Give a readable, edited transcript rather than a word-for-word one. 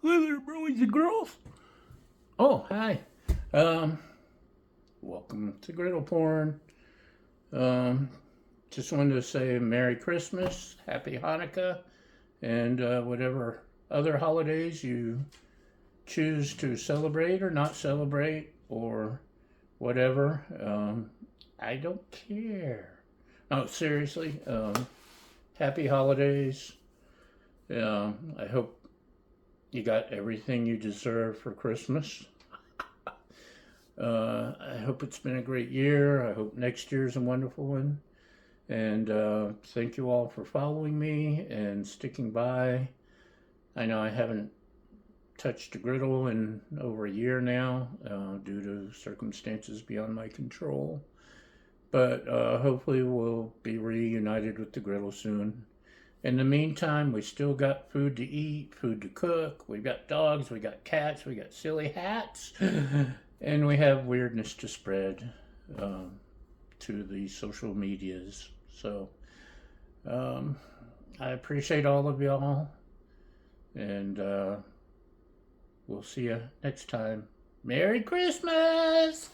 Hi there, boys and girls. Oh, hi. Um, Welcome to Griddle Porn. Um, just wanted to say Merry Christmas, Happy Hanukkah, and whatever other holidays you choose to celebrate or not celebrate or whatever. I don't care. No, seriously. Happy holidays. I hope you got everything you deserve for Christmas. I hope it's been a great year. I hope next year's a wonderful one. And thank you all for following me and sticking by. I know I haven't touched a griddle in over a year now due to circumstances beyond my control. But hopefully we'll be reunited with the griddle soon. In the meantime, we still got food to eat, food to cook. We got dogs, we got cats, we got silly hats, and we have weirdness to spread um, to the social medias. So um, I appreciate all of y'all, and we'll see you next time. Merry Christmas!